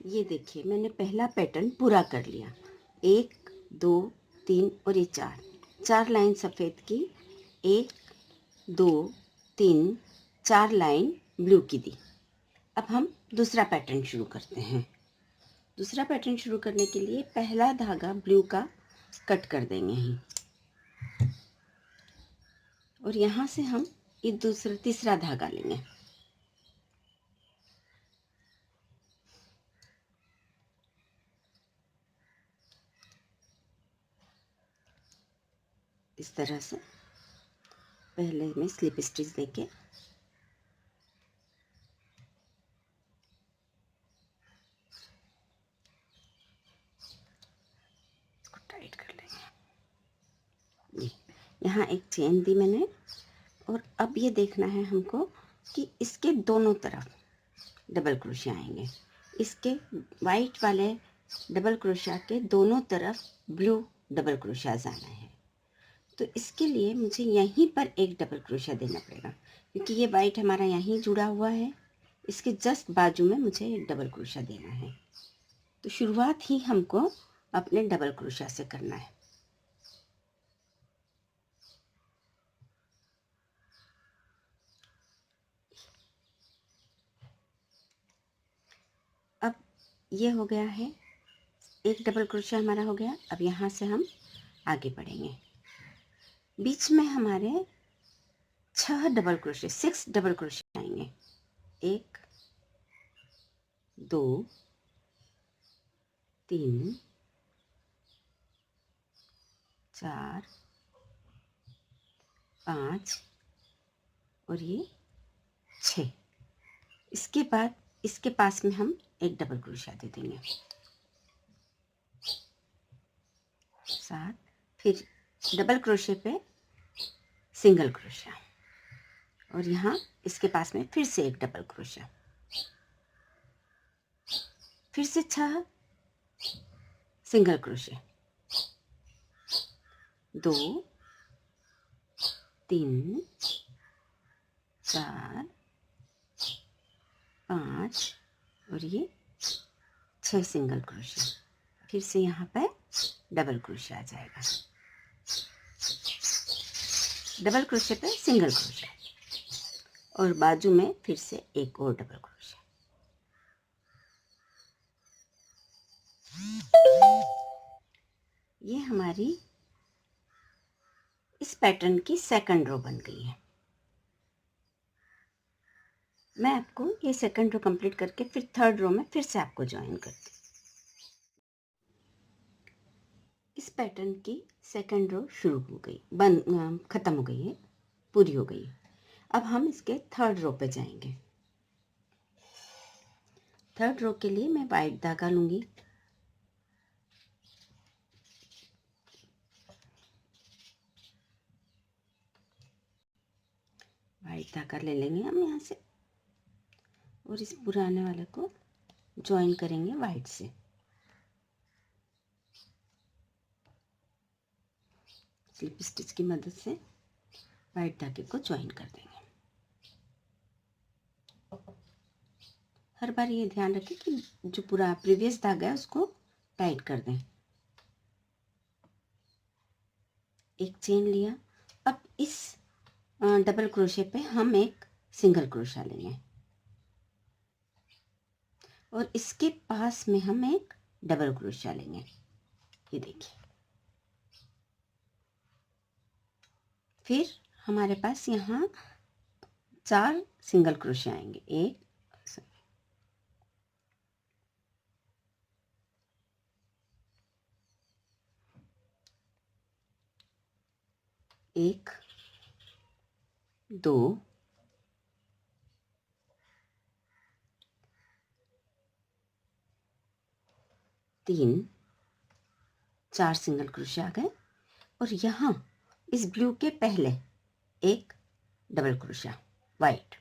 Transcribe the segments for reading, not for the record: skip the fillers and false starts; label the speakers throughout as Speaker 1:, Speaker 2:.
Speaker 1: ये देखिए मैंने पहला पैटर्न पूरा कर लिया। 1 2 3 और ये 4 लाइन सफ़ेद की, 1 2 3 4 लाइन ब्लू की दी। अब हम दूसरा पैटर्न शुरू करते हैं। दूसरा पैटर्न शुरू करने के लिए पहला धागा ब्लू का कट कर देंगे ही, और यहाँ से हम ये तीसरा धागा लेंगे। इस तरह से पहले में स्लिप स्टिच देके इसको टाइट कर लेंगे। यहाँ एक चेन दी मैंने, और अब ये देखना है हमको कि इसके दोनों तरफ डबल क्रोशिया आएंगे। इसके वाइट वाले डबल क्रोशिया के दोनों तरफ ब्लू डबल क्रोशिया आना है। तो इसके लिए मुझे यहीं पर एक डबल क्रोशिया देना पड़ेगा, क्योंकि ये वाइट हमारा यहीं जुड़ा हुआ है। इसके जस्ट बाजू में मुझे एक डबल क्रोशिया देना है। तो शुरुआत ही हमको अपने डबल क्रोशिया से करना है। अब ये हो गया है, एक डबल क्रोशिया हमारा हो गया। अब यहाँ से हम आगे बढ़ेंगे। बीच में हमारे 6 डबल क्रोशिया, 6 डबल क्रोशिया आएंगे। 1 2 3 4 5 और ये 6। इसके बाद इसके पास में हम एक डबल क्रोशिया दे देंगे। 7, फिर डबल क्रोशिया पे सिंगल क्रोशिया, और यहाँ इसके पास में फिर से एक डबल क्रोशिया, फिर से 6 सिंगल क्रोशिया, 2 3 4 5 और ये 6 सिंगल क्रोशिया। फिर से यहाँ पर डबल क्रोशिया आ जाएगा। डबल क्रोशिया पे सिंगल क्रोशिया, और बाजू में फिर से एक और डबल क्रोशिया। ये हमारी इस पैटर्न की सेकंड रो बन गई है। मैं आपको ये सेकंड रो कंप्लीट करके फिर थर्ड रो में फिर से आपको ज्वाइन करती हूँ। इस पैटर्न की सेकंड रो शुरू हो गई, ख़त्म हो गई है, पूरी हो गई है। अब हम इसके थर्ड रो पे जाएंगे। थर्ड रो के लिए मैं वाइट धागा लूँगी। वाइट धागा ले लेंगे हम यहाँ से, और इस पुराने वाले को ज्वाइन करेंगे वाइट से। स्लिप स्टिच की मदद से वाइट धागे को ज्वाइन कर देंगे। हर बार ये ध्यान रखें कि जो पूरा प्रीवियस धागा है उसको टाइट कर दें। एक चेन लिया। अब इस डबल क्रोशे पे हम एक सिंगल क्रोशा लेंगे, और इसके पास में हम एक डबल क्रोशा लेंगे। ये देखिए, फिर हमारे पास यहाँ 4 सिंगल क्रोशे आएंगे। एक 2 3 4 सिंगल क्रोशे आ गए, और यहाँ इस ब्लू के पहले एक डबल क्रोशा वाइट,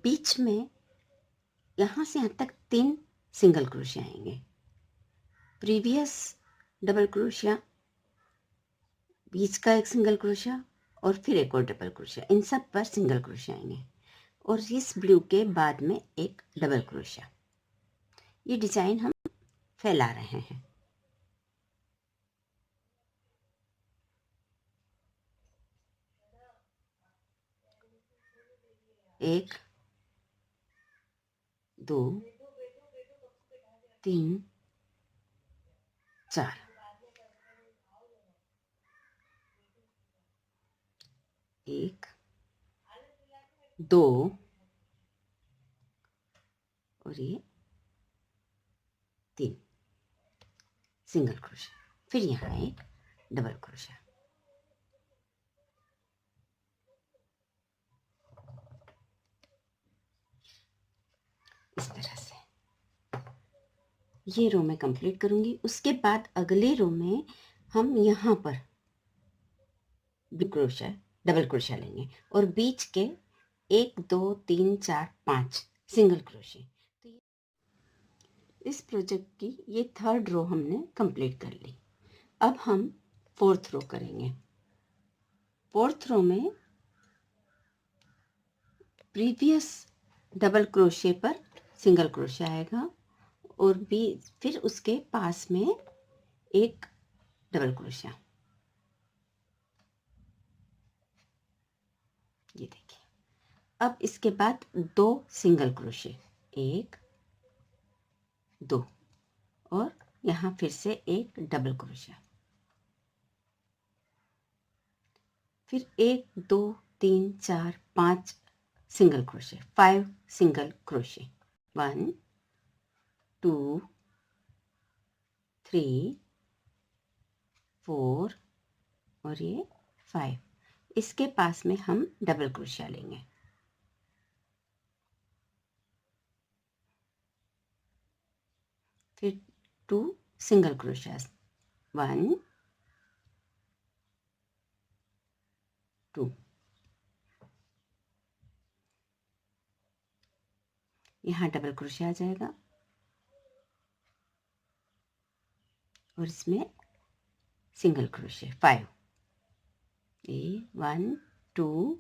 Speaker 1: बीच में यहाँ से यहाँ तक 3 सिंगल क्रोशिया आएंगे। प्रीवियस डबल क्रोशिया, बीच का एक सिंगल क्रोशिया और फिर एक और डबल क्रोशिया, इन सब पर सिंगल क्रोशिया आएंगे और इस ब्लू के बाद में एक डबल क्रोशिया। ये डिजाइन हम फैला रहे हैं। एक, दो, तीन, चार, एक, दो और ये तीन सिंगल क्रोशिया, फिर यहाँ एक डबल क्रोशिया। इस तरह से ये रो मैं कंप्लीट करूंगी। उसके बाद अगले रो में हम यहाँ पर क्रोशिया, डबल क्रोशिया लेंगे और बीच के 1 2 3 4 5 सिंगल क्रोशिया। तो इस प्रोजेक्ट की ये थर्ड रो हमने कंप्लीट कर ली। अब हम फोर्थ रो करेंगे। फोर्थ रो में प्रीवियस डबल क्रोशिया पर सिंगल क्रोशिया आएगा और भी फिर उसके पास में एक डबल क्रोशिया। ये देखिए। अब इसके बाद 2 सिंगल क्रोशिया, 1 2 और यहाँ फिर से एक डबल क्रोशिया, फिर 1 2 3 4 5 सिंगल क्रोशिया, 5 सिंगल क्रोशिया, 1 2 3 4 और ये 5। इसके पास में हम डबल क्रोशिया लेंगे। फिर 2 सिंगल क्रोशिया, 1 2, यहाँ डबल क्रोशिया आ जाएगा और इसमें सिंगल क्रोशिया 5, 1 2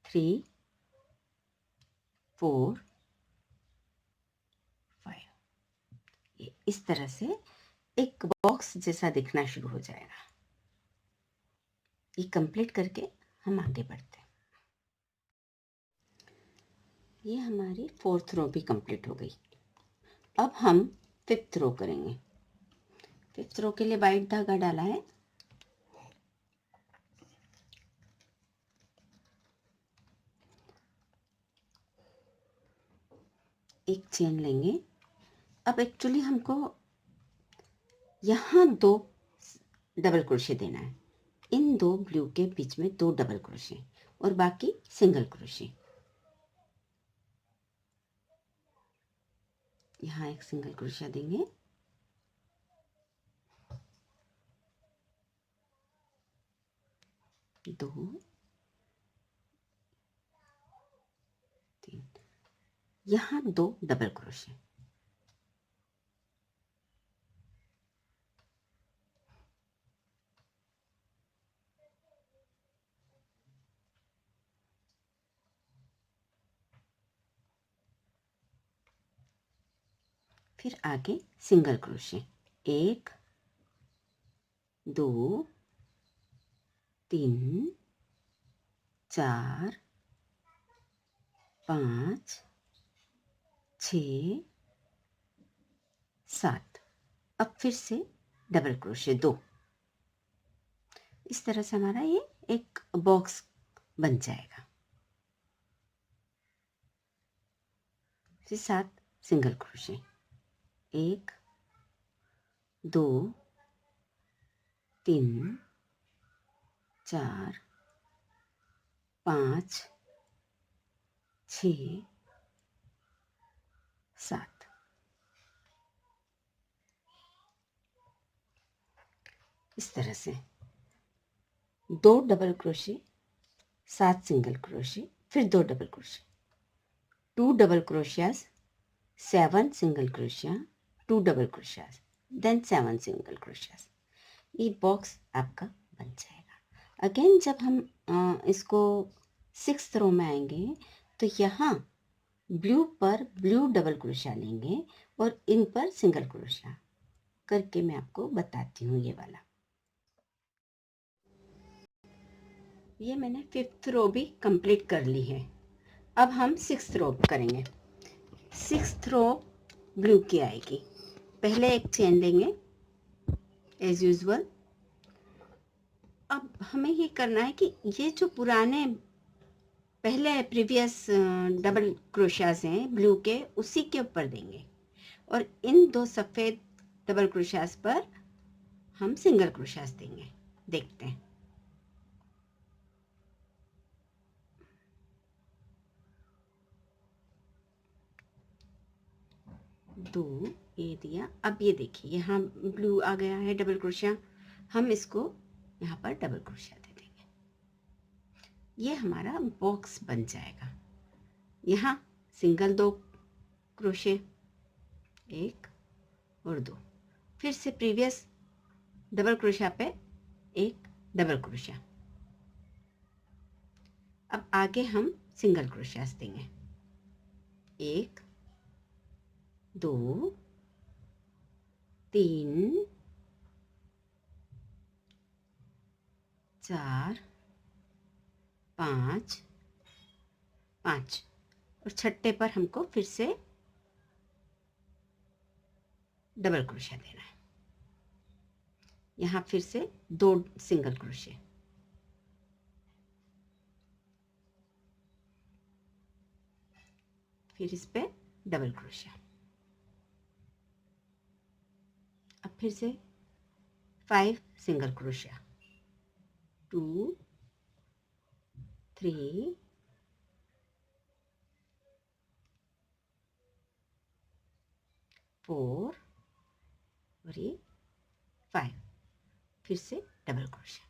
Speaker 1: 3 4 5। ये इस तरह से एक बॉक्स जैसा दिखना शुरू हो जाएगा। ये कंप्लीट करके हम आगे बढ़ते हैं। ये हमारी फोर्थ रो भी कंप्लीट हो गई। अब हम फिफ्थ रो करेंगे। फिफ्थ रो के लिए वाइट धागा डाला है। एक चेन लेंगे। अब एक्चुअली हमको यहाँ 2 डबल क्रोशिया देना है। इन 2 ब्लू के बीच में 2 डबल क्रोशिया और बाकी सिंगल क्रोशिया। यहाँ एक सिंगल क्रोशिया देंगे, दो, तीन, यहाँ 2 डबल क्रोशिया, फिर आगे सिंगल क्रोशिया, 1 2 3 4 5 6 7। अब फिर से डबल क्रोशिया 2। इस तरह से हमारा ये एक बॉक्स बन जाएगा। फिर 7 सिंगल क्रोशिया, 1 2 3 4 5 6 7। इस तरह से 2 डबल क्रोशिया, 7 सिंगल क्रोशिया, फिर 2 double crochet, 2 double crochets, 7 single crochet, 2 double crochets, then 7 single crochets. ये बॉक्स आपका बन जाएगा। अगेन जब हम इसको 6th रो में आएंगे तो यहाँ ब्लू पर ब्लू डबल क्रोशिया लेंगे और इन पर सिंगल क्रोशिया करके मैं आपको बताती हूँ। ये वाला ये मैंने 5th रो भी कंप्लीट कर ली है। अब हम 6th रो करेंगे। 6th रो ब्लू की आएगी। पहले एक चेन लेंगे एज यूजुअल। अब हमें ये करना है कि ये जो पुराने पहले प्रीवियस डबल क्रोशियाज हैं ब्लू के, उसी के ऊपर देंगे और इन 2 सफ़ेद डबल क्रोशियाज पर हम सिंगल क्रोशियाज देंगे। देखते हैं। दो ये दिया। अब ये देखिए यहाँ ब्लू आ गया है डबल क्रोशिया, हम इसको यहाँ पर डबल क्रोशिया दे देंगे। ये हमारा बॉक्स बन जाएगा। यहाँ सिंगल 2 क्रोशे, 1 और 2, फिर से प्रीवियस डबल क्रोशिया पे 1 डबल क्रोशिया। अब आगे हम सिंगल क्रोशियास देंगे। 1 2 3 4 5 5 और छठे पर हमको फिर से डबल क्रोशिया देना है। यहाँ फिर से 2 सिंगल क्रोशिया, फिर इस पे डबल क्रोशिया। अब फिर से 5 सिंगल क्रोशिया, 2 3 4 और ये 5, फिर से डबल क्रोशिया।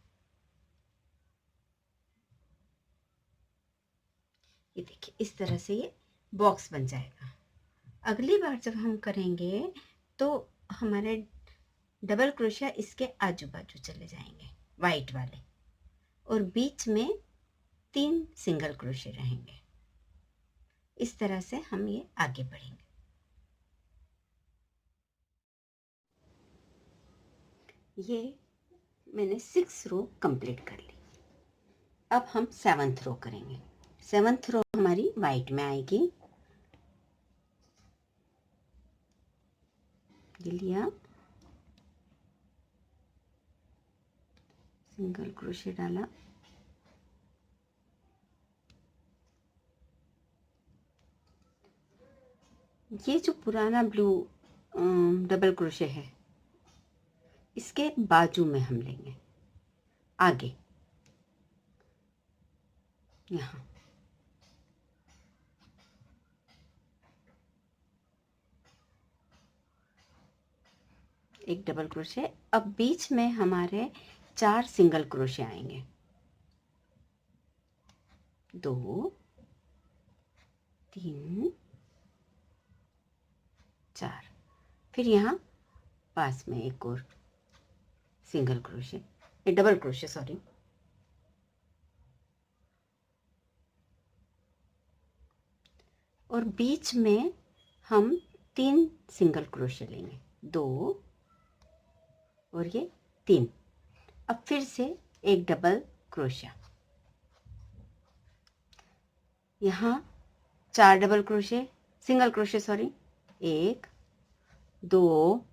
Speaker 1: ये देखिए इस तरह से ये बॉक्स बन जाएगा। अगली बार जब हम करेंगे तो हमारे डबल क्रोशिया इसके आजू बाजू चले जाएंगे वाइट वाले, और बीच में 3 सिंगल क्रोशिया रहेंगे। इस तरह से हम ये आगे बढ़ेंगे। ये मैंने 6 रो कंप्लीट कर ली। अब हम 7th रो करेंगे। 7th रो हमारी वाइट में आएगी। ये लिया, सिंगल क्रोशिया डाला, ये जो पुराना ब्लू डबल क्रोशिया है इसके बाजू में हम लेंगे आगे, यहाँ एक डबल क्रोशिया। अब बीच में हमारे 4 सिंगल क्रोशिया आएंगे, 2 3 4, फिर यहाँ पास में एक और single crochet, double crochet sorry, और बीच में हम 3 सिंगल क्रोशिया लेंगे, 2 और ये 3। अब फिर से एक डबल क्रोशिया, यहाँ 4 double crochet single crochet sorry, 1 2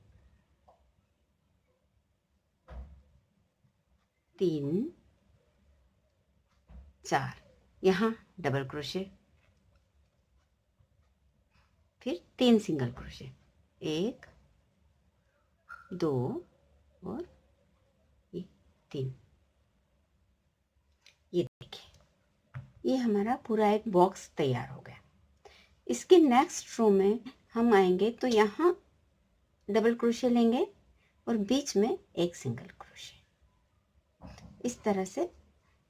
Speaker 1: 3 4, यहाँ डबल क्रोशिया, फिर 3 सिंगल क्रोशिया, 1 2 और ये 3। ये देखिए ये हमारा पूरा एक बॉक्स तैयार हो गया। इसके नेक्स्ट रो में हम आएंगे तो यहाँ डबल क्रोशिया लेंगे और बीच में एक सिंगल क्रोशिया। इस तरह से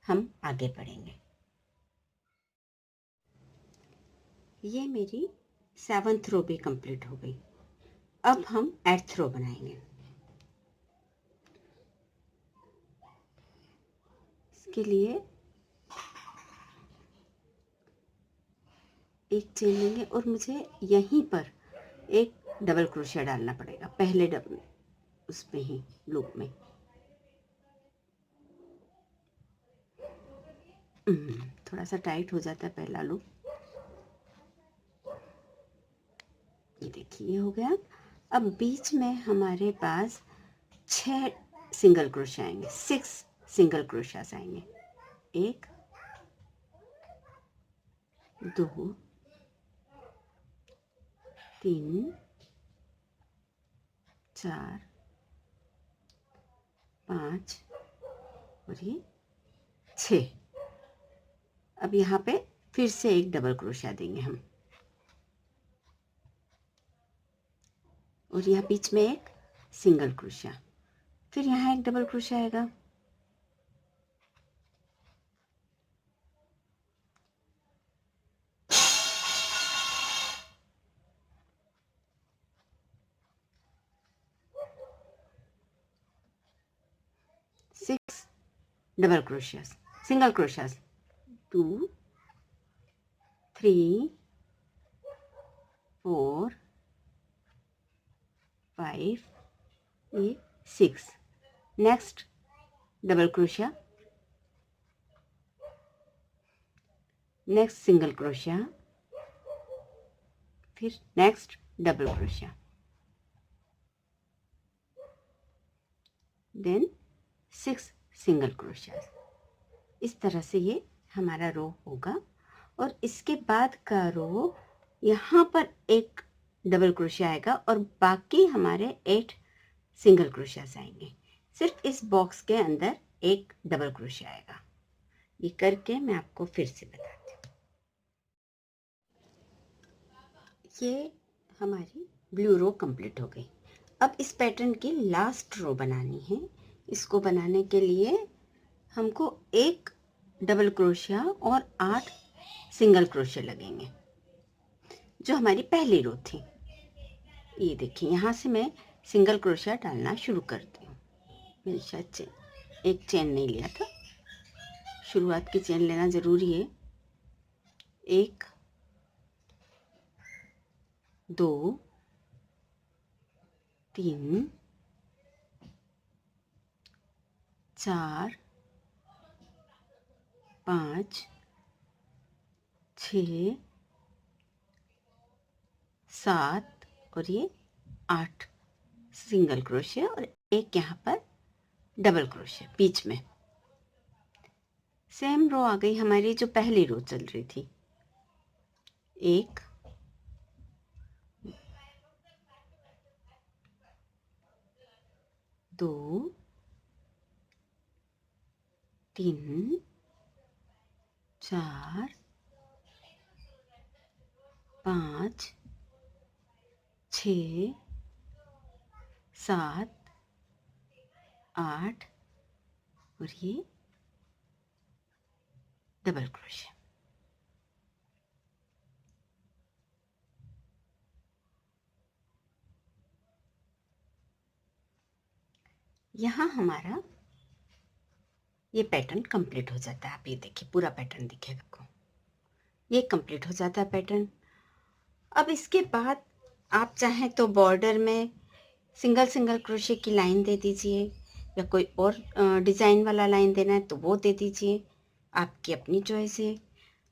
Speaker 1: हम आगे बढ़ेंगे। ये मेरी 7th रो भी कंप्लीट हो गई। अब हम 8th रो बनाएंगे। इसके लिए एक चेन लेंगे और मुझे यहीं पर एक डबल क्रोशिया डालना पड़ेगा, पहले डबल उसमें ही लूप में। थोड़ा सा टाइट हो जाता है पहला लूप। ये देखिए ये हो गया। अब बीच में हमारे पास 6 सिंगल क्रोशिया आएंगे, 6 सिंगल क्रोशियास आएंगे। 1 2 3 4 5 और ये 6। अब यहाँ पे फिर से एक डबल क्रोशिया देंगे हम, और यहाँ बीच में एक सिंगल क्रोशिया, फिर यहाँ एक डबल क्रोशिया आएगा, six double crochets, single crochets, 2 3 4 5 ये 6। Next double crochet, next single crochet, फिर next double crochet, then 6 single crochet. इस तरह से ये हमारा रो होगा। और इसके बाद का रो यहाँ पर एक डबल क्रोशिया आएगा और बाकी हमारे 8 सिंगल क्रोशियास आएंगे। सिर्फ इस बॉक्स के अंदर एक डबल क्रोशिया आएगा। ये करके मैं आपको फिर से बताती हूँ। ये हमारी ब्लू रो कंप्लीट हो गई। अब इस पैटर्न की लास्ट रो बनानी है। इसको बनाने के लिए हमको एक डबल क्रोशिया और 8 सिंगल क्रोशिया लगेंगे, जो हमारी पहली रो थी। ये देखिए यहाँ से मैं सिंगल क्रोशिया डालना शुरू करती हूँ। मैंने शायद एक चेन नहीं लिया था, शुरुआत की चेन लेना ज़रूरी है। 1 2 3 4 5 6 7 और ये 8 सिंगल क्रोशिया और एक यहाँ पर डबल क्रोशिया बीच में। सेम रो आ गई हमारी जो पहली रो चल रही थी। 1 2 3 4 5 6 7 8 और ये डबल क्रोशिया। यहाँ हमारा ये पैटर्न कंप्लीट हो जाता है। आप ये देखिए पूरा पैटर्न दिखेगा आपको, ये कंप्लीट हो जाता है पैटर्न। अब इसके बाद आप चाहें तो बॉर्डर में सिंगल सिंगल क्रोशे की लाइन दे दीजिए, या कोई और डिज़ाइन वाला लाइन देना है तो वो दे दीजिए, आपकी अपनी चॉइस है।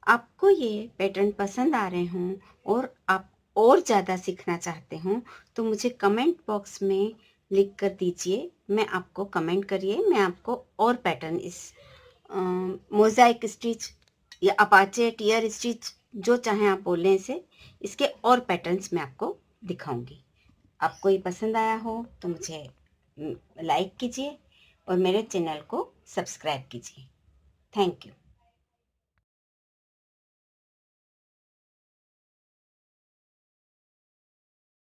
Speaker 1: आपको ये पैटर्न पसंद आ रहे हों और आप और ज़्यादा सीखना चाहते हों तो मुझे कमेंट बॉक्स में लिख कर दीजिए। मैं आपको कमेंट करिए, मैं आपको और पैटर्न इस मोज़ाइक स्टिच या अपाचे टियर स्टिच जो चाहें आप बोलें इसे, इसके और पैटर्न्स मैं आपको दिखाऊंगी। आपको ये पसंद आया हो तो मुझे लाइक कीजिए और मेरे चैनल को सब्सक्राइब कीजिए। Thank you.